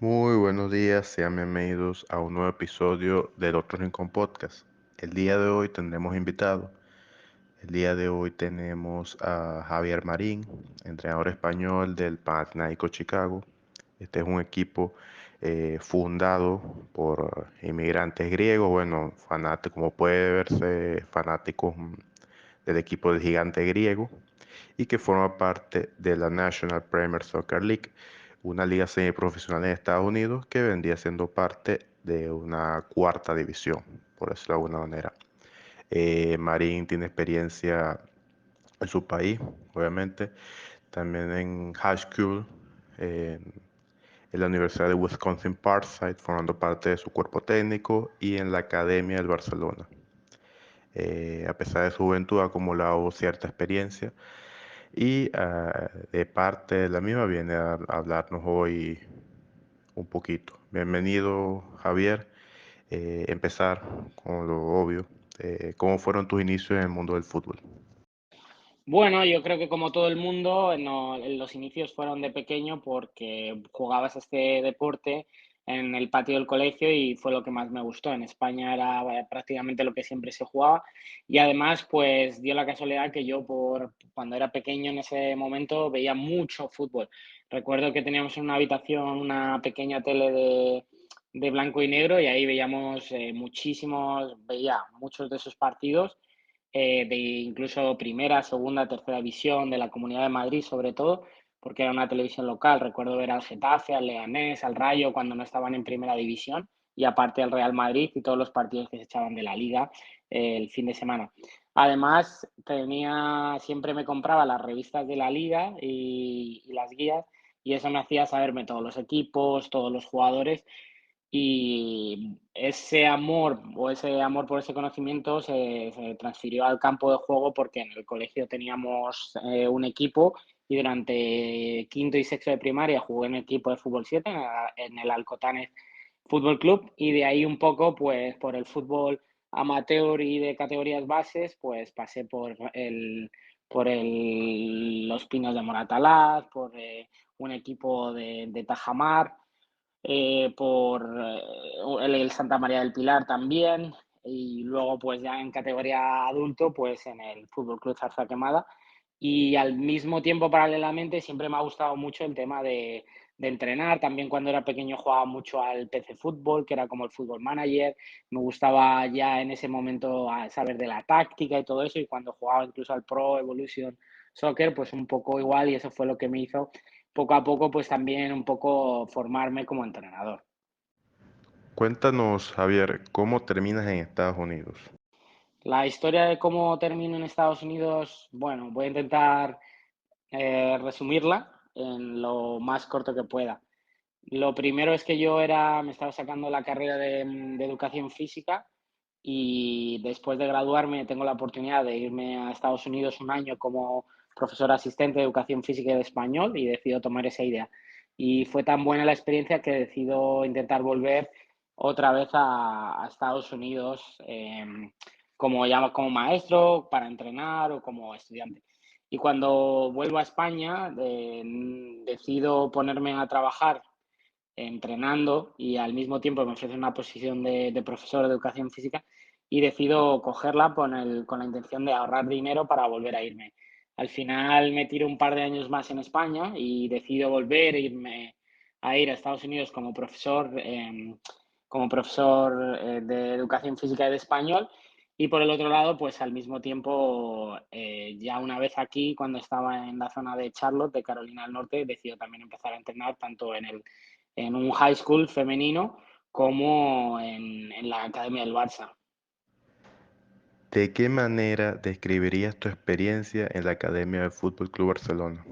Muy buenos días, sean bienvenidos a un nuevo episodio del Otro Rincón Podcast. El día de hoy tendremos invitado. El día de hoy tenemos a Javier Marín, entrenador español del Panathinaikos Chicago. Este es un equipo fundado por inmigrantes griegos, bueno, fanáticos, como puede verse, fanáticos del equipo del gigante griego y que forma parte de la National Premier Soccer League, una liga semiprofesional en Estados Unidos que vendría siendo parte de una cuarta división, por decirlo de alguna manera. Marín tiene experiencia en su país, obviamente, también en high school, en, en la Universidad de Wisconsin Parkside, formando parte de su cuerpo técnico, y en la Academia del Barcelona. A pesar de su juventud, ha acumulado cierta experiencia y de parte de la misma viene a hablarnos hoy un poquito. Bienvenido, Javier. Empezar con lo obvio. ¿Cómo fueron tus inicios en el mundo del fútbol? Bueno, yo creo que como todo el mundo, los inicios fueron de pequeño porque jugabas este deporte en el patio del colegio y fue lo que más me gustó. En España era prácticamente lo que siempre se jugaba y además pues dio la casualidad que yo cuando era pequeño en ese momento veía mucho fútbol. Recuerdo que teníamos en una habitación una pequeña tele de blanco y negro y ahí veíamos veía muchos de esos partidos de incluso primera, segunda, tercera división de la Comunidad de Madrid, sobre todo, porque era una televisión local. Recuerdo ver al Getafe, al Leganés, al Rayo cuando no estaban en primera división y aparte al Real Madrid y todos los partidos que se echaban de la liga el fin de semana. Además, siempre me compraba las revistas de la liga y las guías y eso me hacía saberme todos los equipos, todos los jugadores y ese amor por ese conocimiento se transfirió al campo de juego porque en el colegio teníamos un equipo y durante quinto y sexto de primaria jugué en el equipo de fútbol 7 en el Alcotanes Fútbol Club y de ahí un poco pues por el fútbol amateur y de categorías bases pues pasé los Pinos de Moratalaz, un equipo de Tajamar el Santa María del Pilar también, y luego pues ya en categoría adulto, pues en el Fútbol Club Zarza Quemada. Y al mismo tiempo, paralelamente, siempre me ha gustado mucho el tema de entrenar. También cuando era pequeño jugaba mucho al PC Fútbol, que era como el Fútbol Manager. Me gustaba ya en ese momento saber de la táctica y todo eso. Y cuando jugaba incluso al Pro Evolution Soccer, pues un poco igual. Y eso fue lo que me hizo poco a poco, pues también un poco formarme como entrenador. Cuéntanos, Javier, ¿cómo terminas en Estados Unidos? La historia de cómo termino en Estados Unidos, bueno, voy a intentar resumirla en lo más corto que pueda. Lo primero es que me estaba sacando la carrera de educación física y después de graduarme tengo la oportunidad de irme a Estados Unidos un año como profesor asistente de educación física y de español y decido tomar esa idea. Y fue tan buena la experiencia que decido intentar volver otra vez a Estados Unidos como maestro para entrenar o como estudiante. Y cuando vuelvo a España, decido ponerme a trabajar entrenando y al mismo tiempo me ofrecen una posición de profesor de educación física y decido cogerla con la intención de ahorrar dinero para volver a irme. Al final me tiro un par de años más en España y decido volver e irme a ir a Estados Unidos como profesor de educación física y de español. Y por el otro lado, pues al mismo tiempo, ya una vez aquí, cuando estaba en la zona de Charlotte, de Carolina del Norte, decido también empezar a entrenar tanto en un high school femenino como en la academia del Barça. ¿De qué manera describirías tu experiencia en la Academia del Fútbol Club Barcelona?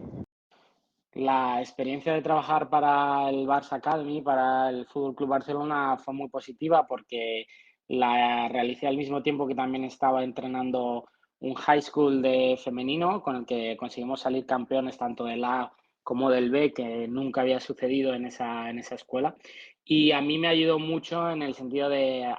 La experiencia de trabajar para el Barça Academy, para el Fútbol Club Barcelona, fue muy positiva porque la realicé al mismo tiempo que también estaba entrenando un high school de femenino con el que conseguimos salir campeones tanto del A como del B, que nunca había sucedido en esa escuela. Y a mí me ayudó mucho en el sentido de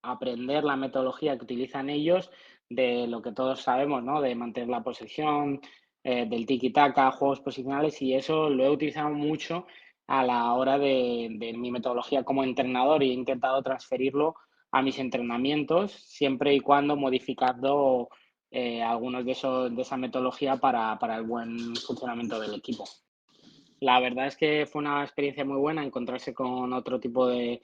aprender la metodología que utilizan ellos, de lo que todos sabemos, ¿no? De mantener la posesión, del tiki-taka, juegos posicionales, y eso lo he utilizado mucho a la hora de mi metodología como entrenador y he intentado transferirlo a mis entrenamientos, siempre y cuando modificando algunos de esa metodología para el buen funcionamiento del equipo. La verdad es que fue una experiencia muy buena encontrarse con otro tipo de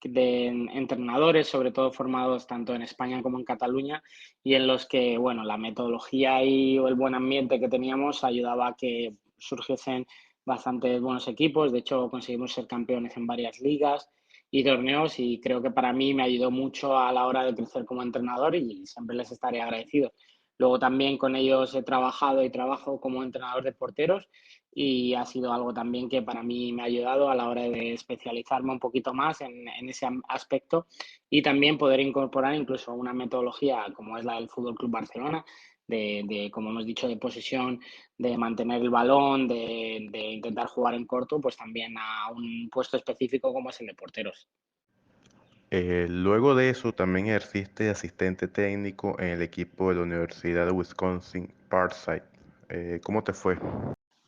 entrenadores, sobre todo formados tanto en España como en Cataluña, y en los que, bueno, la metodología y el buen ambiente que teníamos ayudaba a que surgiesen bastantes buenos equipos. De hecho, conseguimos ser campeones en varias ligas y torneos y creo que para mí me ayudó mucho a la hora de crecer como entrenador y siempre les estaré agradecido. Luego también con ellos he trabajado y trabajo como entrenador de porteros y ha sido algo también que para mí me ha ayudado a la hora de especializarme un poquito más en ese aspecto y también poder incorporar incluso una metodología como es la del Fútbol Club Barcelona, como hemos dicho, de posesión, de mantener el balón, de intentar jugar en corto, pues también a un puesto específico como es el de porteros. Luego de eso, también ejerciste de asistente técnico en el equipo de la Universidad de Wisconsin, Parkside. ¿Cómo te fue?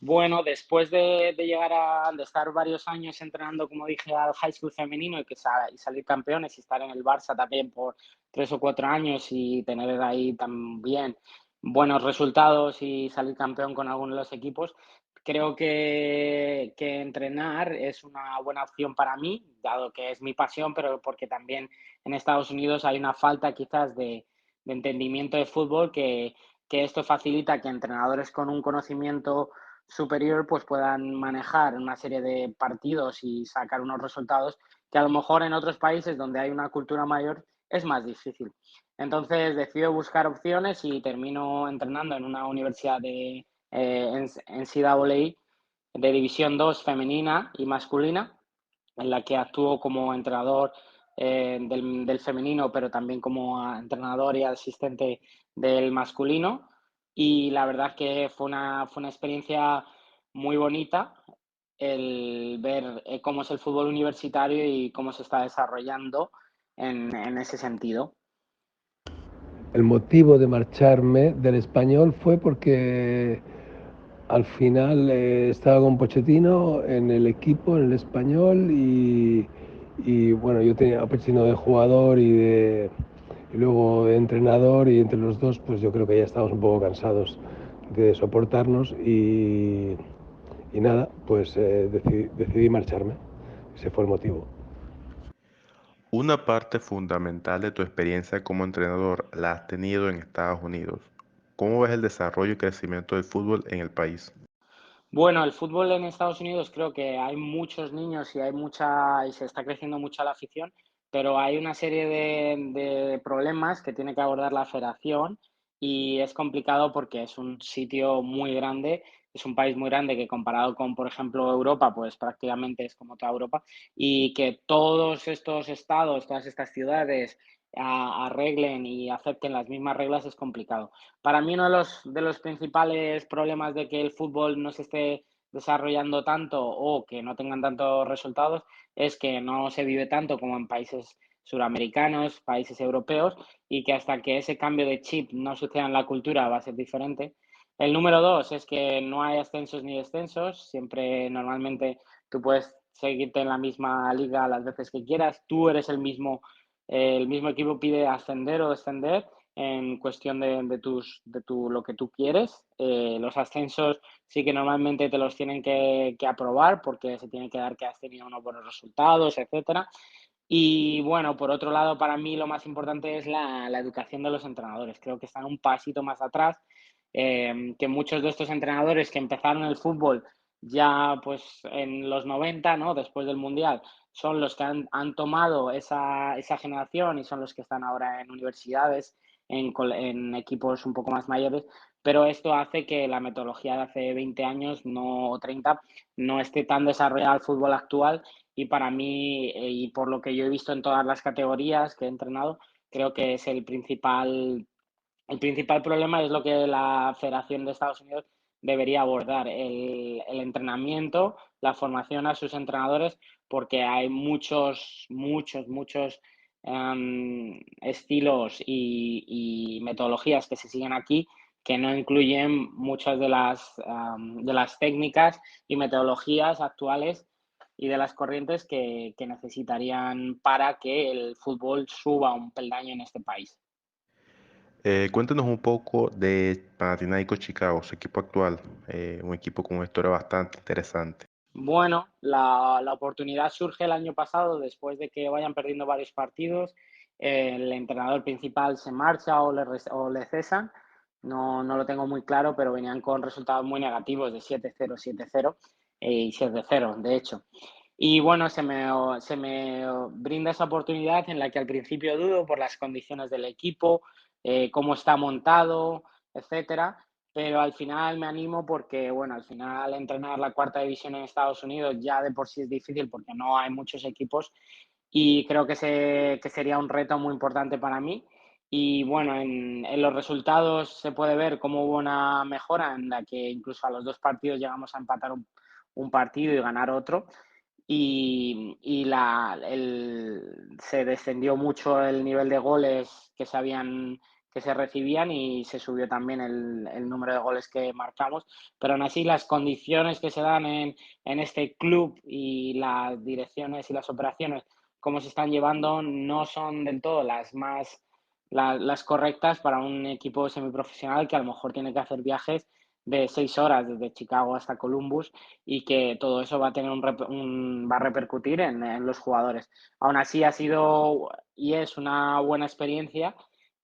Bueno, después de llegar de estar varios años entrenando, como dije, al high school femenino y salir campeones y estar en el Barça también por 3 o 4 años y tener ahí también buenos resultados y salir campeón con algunos de los equipos, creo que entrenar es una buena opción para mí, dado que es mi pasión, pero porque también en Estados Unidos hay una falta quizás de entendimiento de fútbol que esto facilita que entrenadores con un conocimiento superior pues puedan manejar una serie de partidos y sacar unos resultados que a lo mejor en otros países donde hay una cultura mayor es más difícil. Entonces decido buscar opciones y termino entrenando en una universidad NCAA de División 2 femenina y masculina, en la que actúo como entrenador del femenino, pero también como entrenador y asistente del masculino. Y la verdad que fue una experiencia muy bonita el ver cómo es el fútbol universitario y cómo se está desarrollando en ese sentido. El motivo de marcharme del Español fue porque al final estaba con Pochettino en el equipo, en el Español, y bueno, yo tenía a Pochettino de jugador y luego de entrenador, y entre los dos pues yo creo que ya estábamos un poco cansados de soportarnos y nada, pues decidí marcharme. Ese fue el motivo. Una parte fundamental de tu experiencia como entrenador la has tenido en Estados Unidos. ¿Cómo ves el desarrollo y crecimiento del fútbol en el país? Bueno, el fútbol en Estados Unidos creo que hay muchos niños y se está creciendo mucho la afición, pero hay una serie de problemas que tiene que abordar la federación y es complicado porque es un sitio muy grande, es un país muy grande que comparado con, por ejemplo, Europa, pues prácticamente es como toda Europa y que todos estos estados, todas estas ciudades arreglen y acepten las mismas reglas es complicado. Para mí uno de los principales problemas de que el fútbol no se esté desarrollando tanto o que no tengan tantos resultados es que no se vive tanto como en países suramericanos, países europeos, y que hasta que ese cambio de chip no suceda en la cultura va a ser diferente. El número dos es que no hay ascensos ni descensos, siempre normalmente tú puedes seguirte en la misma liga las veces que quieras, tú eres el mismo equipo pide ascender o descender en cuestión lo que tú quieres. Los ascensos sí que normalmente te los tienen que aprobar porque se tiene que dar que has tenido unos buenos resultados, etcétera. Y bueno, por otro lado, para mí lo más importante es la educación de los entrenadores. Creo que están un pasito más atrás, que muchos de estos entrenadores que empezaron el fútbol ya pues en los 90, ¿no? Después del Mundial, son los que han tomado esa generación y son los que están ahora en universidades, en equipos un poco más mayores, pero esto hace que la metodología de hace 20 años no, o 30 no esté tan desarrollada al fútbol actual y para mí, y por lo que yo he visto en todas las categorías que he entrenado, creo que es el principal problema es lo que la Federación de Estados Unidos debería abordar, el entrenamiento, la formación a sus entrenadores, porque hay muchos estilos y metodologías que se siguen aquí que no incluyen muchas de las técnicas y metodologías actuales y de las corrientes que necesitarían para que el fútbol suba un peldaño en este país. Cuéntanos un poco de Panathinaikos Chicago, su equipo actual, un equipo con una historia bastante interesante. Bueno, la oportunidad surge el año pasado después de que vayan perdiendo varios partidos. El entrenador principal se marcha o le cesan. No lo tengo muy claro, pero venían con resultados muy negativos de 7-0, 7-0 y 7-0, de hecho. Y bueno, se me brinda esa oportunidad en la que al principio dudo por las condiciones del equipo, cómo está montado, etcétera, pero al final me animo porque, bueno, al final entrenar la cuarta división en Estados Unidos ya de por sí es difícil porque no hay muchos equipos y creo que sería un reto muy importante para mí. Y bueno, en los resultados se puede ver cómo hubo una mejora en la que incluso a los 2 partidos llegamos a empatar un partido y ganar otro. Se descendió mucho el nivel de goles que se recibían y se subió también el número de goles que marcamos. Pero aún así, las condiciones que se dan en este club y las direcciones y las operaciones, cómo se están llevando, no son del todo las correctas para un equipo semiprofesional que a lo mejor tiene que hacer viajes de 6 horas desde Chicago hasta Columbus y que todo eso va a tener va a repercutir en los jugadores. Aún así ha sido y es una buena experiencia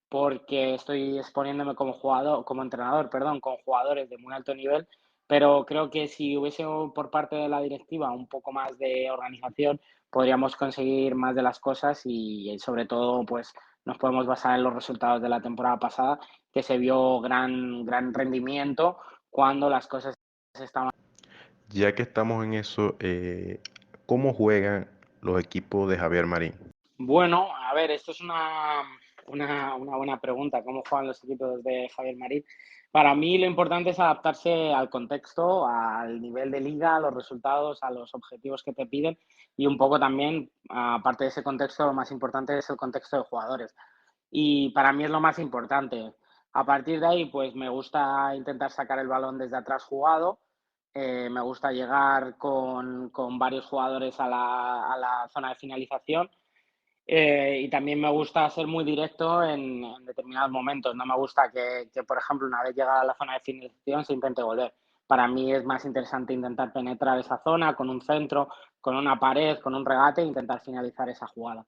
porque estoy exponiéndome como jugador, como entrenador, perdón, con jugadores de muy alto nivel, pero creo que si hubiese por parte de la directiva un poco más de organización, podríamos conseguir más de las cosas y sobre todo, pues nos podemos basar en los resultados de la temporada pasada, que se vio gran rendimiento cuando las cosas estaban. Ya que estamos en eso, ¿cómo juegan los equipos de Javier Marín? Bueno, a ver, esto es una buena pregunta, ¿cómo juegan los equipos de Javier Marín? Para mí lo importante es adaptarse al contexto, al nivel de liga, a los resultados, a los objetivos que te piden y un poco también, aparte de ese contexto, lo más importante es el contexto de jugadores. Y para mí es lo más importante. A partir de ahí, pues me gusta intentar sacar el balón desde atrás jugado, me gusta llegar con varios jugadores a la zona de finalización y también me gusta ser muy directo en determinados momentos. No me gusta que, por ejemplo, una vez llegada a la zona de finalización se intente volver. Para mí es más interesante intentar penetrar esa zona con un centro, con una pared, con un regate e intentar finalizar esa jugada.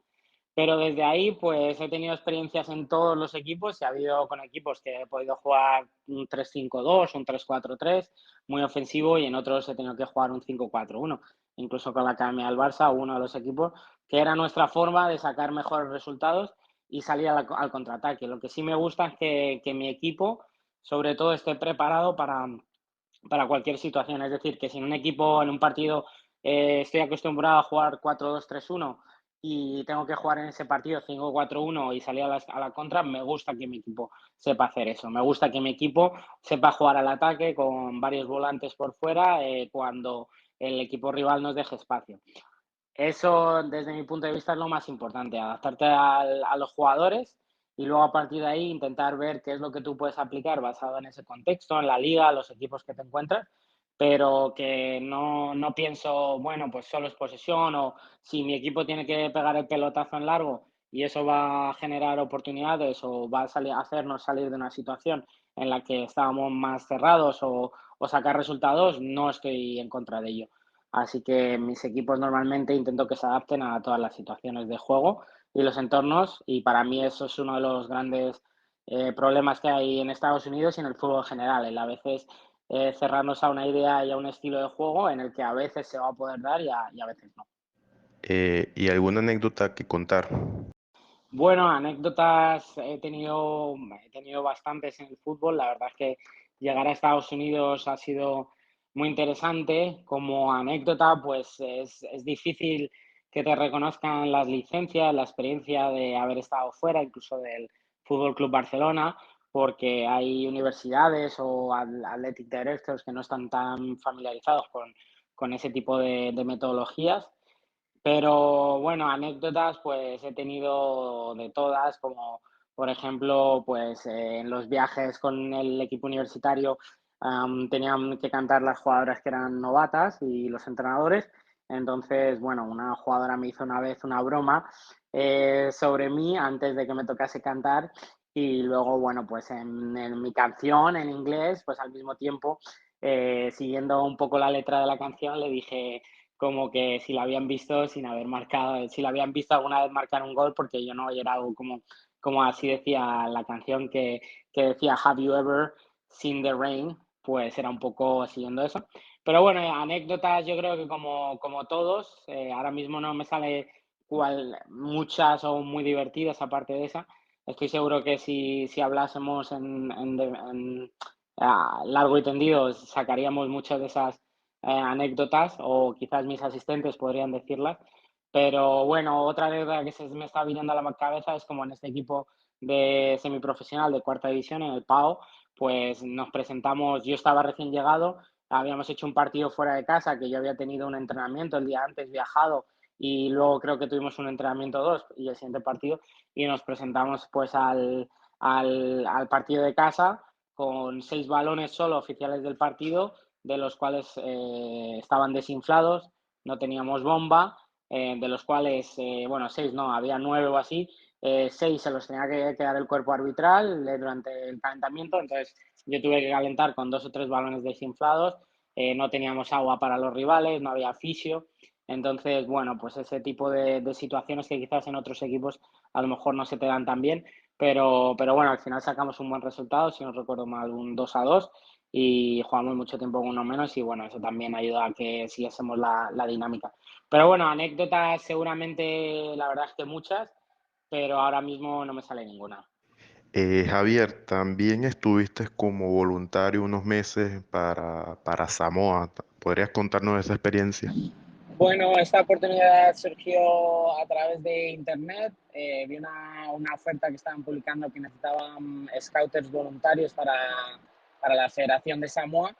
Pero desde ahí, pues he tenido experiencias en todos los equipos y ha habido con equipos que he podido jugar un 3-5-2, un 3-4-3, muy ofensivo, y en otros he tenido que jugar un 5-4-1. Incluso con la Academia del Barça, uno de los equipos, que era nuestra forma de sacar mejores resultados y salir al contraataque. Lo que sí me gusta es que mi equipo, sobre todo, esté preparado para cualquier situación. Es decir, que si en un equipo, en un partido, estoy acostumbrado a jugar 4-2-3-1 y tengo que jugar en ese partido 5-4-1 y salir a la contra, me gusta que mi equipo sepa hacer eso. Me gusta que mi equipo sepa jugar al ataque con varios volantes por fuera cuando el equipo rival nos deje espacio. Eso, desde mi punto de vista, es lo más importante, adaptarte a los jugadores y luego a partir de ahí intentar ver qué es lo que tú puedes aplicar basado en ese contexto, en la liga, los equipos que te encuentras, pero que no pienso, bueno, pues solo es posesión o si mi equipo tiene que pegar el pelotazo en largo y eso va a generar oportunidades o va a hacernos salir de una situación en la que estábamos más cerrados o sacar resultados, no estoy en contra de ello. Así que mis equipos normalmente intento que se adapten a todas las situaciones de juego y los entornos, y para mí eso es uno de los grandes problemas que hay en Estados Unidos y en el fútbol en general, el a veces cerrarnos a una idea y a un estilo de juego en el que a veces se va a poder dar y a veces no. ¿Y alguna anécdota que contar? Bueno, anécdotas he tenido bastantes en el fútbol. La verdad es que llegar a Estados Unidos ha sido muy interesante. Como anécdota, pues es difícil que te reconozcan las licencias, la experiencia de haber estado fuera, incluso del Fútbol Club Barcelona, porque hay universidades o athletic directors que no están tan familiarizados con ese tipo de metodologías. Pero bueno, anécdotas, pues he tenido de todas, como por ejemplo, pues en los viajes con el equipo universitario tenían que cantar las jugadoras que eran novatas y los entrenadores, Entonces, bueno, una jugadora me hizo una vez una broma sobre mí antes de que me tocase cantar y luego, bueno, pues en mi canción en inglés, pues al mismo tiempo, siguiendo un poco la letra de la canción, le dije como que si la habían visto sin haber marcado, si la habían visto alguna vez marcar un gol, porque yo no, y era algo como así decía la canción que decía Have you ever seen the rain? Pues era un poco siguiendo eso. Pero bueno, anécdotas yo creo que como todos, ahora mismo no me sale muchas o muy divertidas aparte de esa. Estoy seguro que si hablásemos largo y tendido, sacaríamos muchas de esas anécdotas o quizás mis asistentes podrían decirlas. Pero bueno, otra anécdota que se me está viniendo a la cabeza es como en este equipo de semiprofesional de cuarta división, en el PAO, pues nos presentamos, yo estaba recién llegado, habíamos hecho un partido fuera de casa, que yo había tenido un entrenamiento el día antes, viajado, y luego creo que tuvimos un entrenamiento dos y el siguiente partido, y nos presentamos pues al partido de casa con 6 balones solo oficiales del partido, de los cuales estaban desinflados, no teníamos bomba, de los cuales, bueno, 6 no, había 9 o así, 6 se los tenía que quedar el cuerpo arbitral durante el calentamiento, entonces yo tuve que calentar con 2 o 3 balones desinflados, no teníamos agua para los rivales, no había fisio, entonces, bueno, pues ese tipo de situaciones que quizás en otros equipos a lo mejor no se te dan tan bien, pero bueno, al final sacamos un buen resultado, si no recuerdo mal, un 2-2 y jugamos mucho tiempo con uno menos y bueno, eso también ayuda a que siguiésemos la dinámica. Pero bueno, anécdotas seguramente, la verdad es que muchas, pero ahora mismo no me sale ninguna. Javier, también estuviste como voluntario unos meses para Samoa. ¿Podrías contarnos esa experiencia? Bueno, esta oportunidad surgió a través de internet. Vi una oferta que estaban publicando que necesitaban scouters voluntarios para la Federación de Samoa.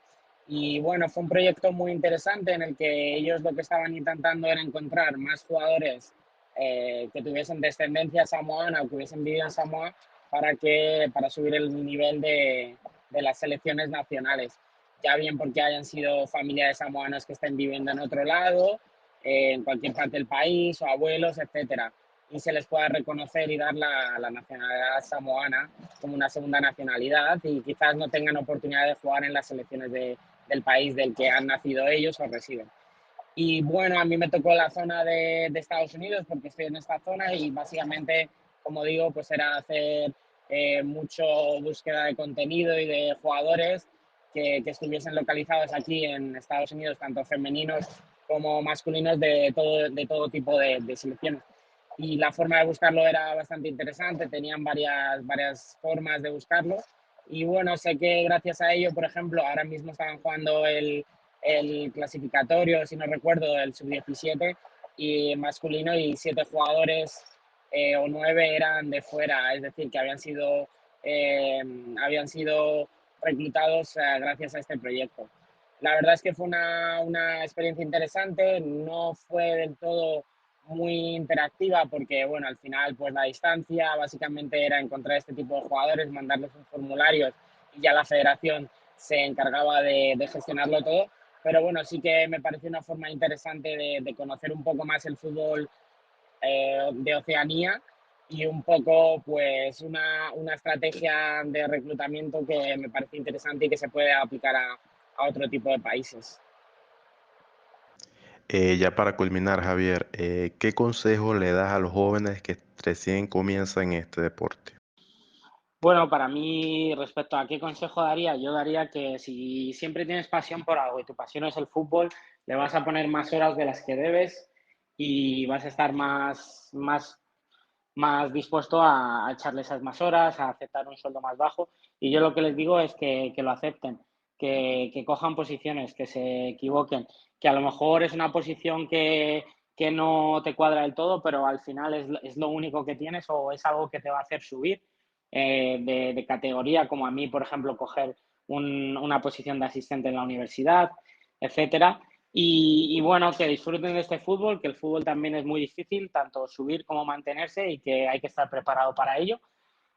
Y bueno, fue un proyecto muy interesante en el que ellos lo que estaban intentando era encontrar más jugadores que tuviesen descendencia samoana o que hubiesen vivido en Samoa para subir el nivel de las selecciones nacionales. Ya bien porque hayan sido familiares samoanos que estén viviendo en otro lado, en cualquier parte del país, o abuelos, etcétera, y se les pueda reconocer y dar la nacionalidad samoana como una segunda nacionalidad y quizás no tengan oportunidad de jugar en las selecciones del país del que han nacido ellos o residen. Y bueno, a mí me tocó la zona de Estados Unidos porque estoy en esta zona y básicamente, como digo, pues era hacer mucho búsqueda de contenido y de jugadores que estuviesen localizados aquí en Estados Unidos, tanto femeninos como masculinos de todo tipo de selecciones. Y la forma de buscarlo era bastante interesante, tenían varias formas de buscarlo. Y bueno, sé que gracias a ello, por ejemplo, ahora mismo estaban jugando el clasificatorio, si no recuerdo, el sub-17 y masculino y 7 jugadores o 9 eran de fuera, es decir, que habían sido reclutados gracias a este proyecto. La verdad es que fue una experiencia interesante, no fue del todo muy interactiva porque, bueno, al final, pues la distancia básicamente era encontrar este tipo de jugadores, mandarles un formulario y ya la federación se encargaba de gestionarlo todo. Pero bueno, sí que me pareció una forma interesante de conocer un poco más el fútbol de Oceanía y un poco pues una estrategia de reclutamiento que me parece interesante y que se puede aplicar a otro tipo de países. Ya para culminar, Javier, ¿qué consejo le das a los jóvenes que recién comienzan en este deporte? Bueno, para mí, respecto a qué consejo daría, yo daría que si siempre tienes pasión por algo y tu pasión es el fútbol, le vas a poner más horas de las que debes y vas a estar más dispuesto a echarle esas más horas, a aceptar un sueldo más bajo. Y yo lo que les digo es que lo acepten, que cojan posiciones, que se equivoquen, que a lo mejor es una posición que no te cuadra del todo, pero al final es lo único que tienes o es algo que te va a hacer subir de categoría, como a mí, por ejemplo, coger una posición de asistente en la universidad, etcétera. Y bueno, que disfruten de este fútbol, que el fútbol también es muy difícil, tanto subir como mantenerse y que hay que estar preparado para ello.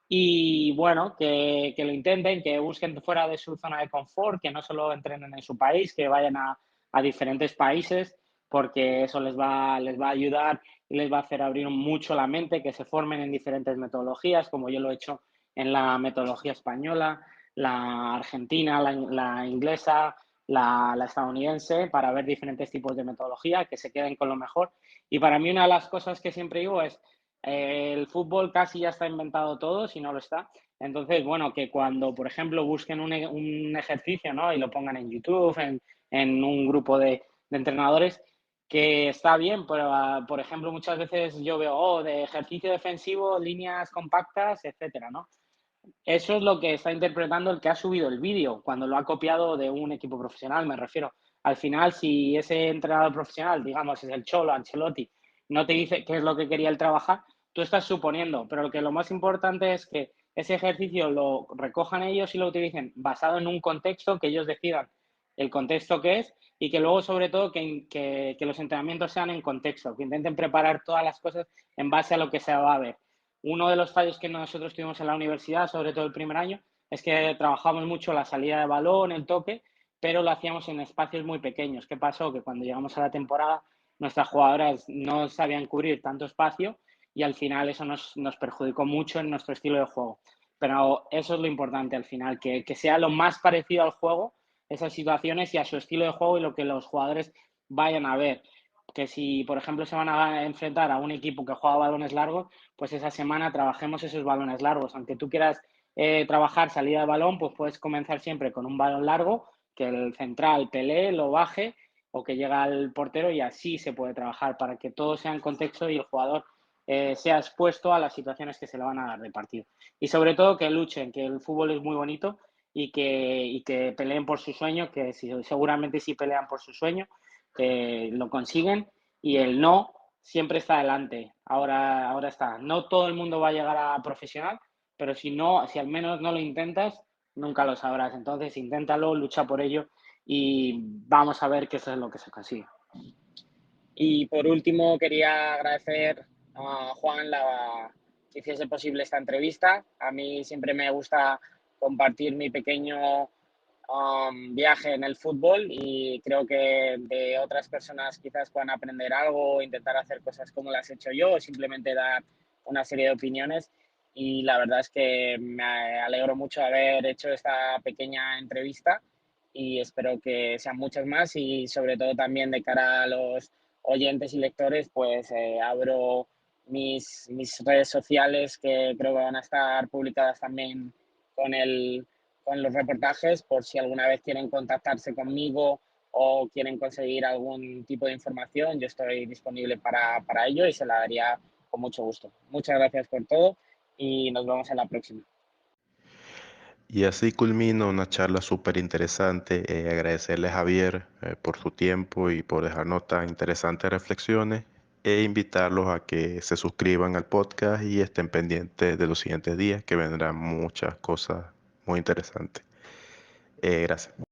Y bueno, que lo intenten, que busquen fuera de su zona de confort, que no solo entrenen en su país, que vayan a diferentes países, porque eso les va a ayudar y les va a hacer abrir mucho la mente, que se formen en diferentes metodologías, como yo lo he hecho en la metodología española, la argentina, la inglesa, la estadounidense, para ver diferentes tipos de metodología, que se queden con lo mejor. Y para mí una de las cosas que siempre digo es, el fútbol casi ya está inventado todo, si no lo está. Entonces, bueno, que cuando, por ejemplo, busquen un ejercicio, ¿no? Y lo pongan en YouTube, en un grupo de entrenadores, que está bien, pero, por ejemplo, muchas veces yo veo, de ejercicio defensivo, líneas compactas, etcétera, ¿no? Eso es lo que está interpretando el que ha subido el vídeo, cuando lo ha copiado de un equipo profesional, me refiero. Al final, si ese entrenador profesional, digamos, es el Cholo, Ancelotti, no te dice qué es lo que quería él trabajar, tú estás suponiendo, pero lo más importante es que ese ejercicio lo recojan ellos y lo utilicen basado en un contexto, que ellos decidan el contexto que es, y que luego, sobre todo, que los entrenamientos sean en contexto, que intenten preparar todas las cosas en base a lo que se va a ver. Uno de los fallos que nosotros tuvimos en la universidad, sobre todo el primer año, es que trabajamos mucho la salida de balón, el toque, pero lo hacíamos en espacios muy pequeños. ¿Qué pasó? Que cuando llegamos a la temporada, nuestras jugadoras no sabían cubrir tanto espacio y al final eso nos perjudicó mucho en nuestro estilo de juego. Pero eso es lo importante al final, que sea lo más parecido al juego, esas situaciones y a su estilo de juego y lo que los jugadores vayan a ver. Que si, por ejemplo, se van a enfrentar a un equipo que juega balones largos, pues esa semana trabajemos esos balones largos. Aunque tú quieras trabajar salida de balón, pues puedes comenzar siempre con un balón largo, que el central pelee, lo baje o que llega al portero y así se puede trabajar para que todo sea en contexto y el jugador sea expuesto a las situaciones que se le van a dar de partido. Y sobre todo que luchen, que el fútbol es muy bonito y que peleen por su sueño, que seguramente si pelean por su sueño, lo consiguen y el no siempre está adelante. Ahora está. No todo el mundo va a llegar a profesional, pero si al menos no lo intentas, nunca lo sabrás. Entonces, inténtalo, lucha por ello y vamos a ver qué eso es lo que se consigue. Y por último, quería agradecer a Juan que hiciese posible esta entrevista. A mí siempre me gusta compartir mi pequeño viaje en el fútbol y creo que de otras personas quizás puedan aprender algo o intentar hacer cosas como las he hecho yo o simplemente dar una serie de opiniones. Y la verdad es que me alegro mucho de haber hecho esta pequeña entrevista y espero que sean muchas más y sobre todo también de cara a los oyentes y lectores, pues abro mis redes sociales que creo que van a estar publicadas también con con los reportajes por si alguna vez quieren contactarse conmigo o quieren conseguir algún tipo de información, yo estoy disponible para ello y se la daría con mucho gusto. Muchas gracias por todo y nos vemos en la próxima. Y así culmino una charla súper interesante. Agradecerle a Javier por su tiempo y por dejarnos tan interesantes reflexiones e invitarlos a que se suscriban al podcast y estén pendientes de los siguientes días que vendrán muchas cosas muy interesantes. Gracias.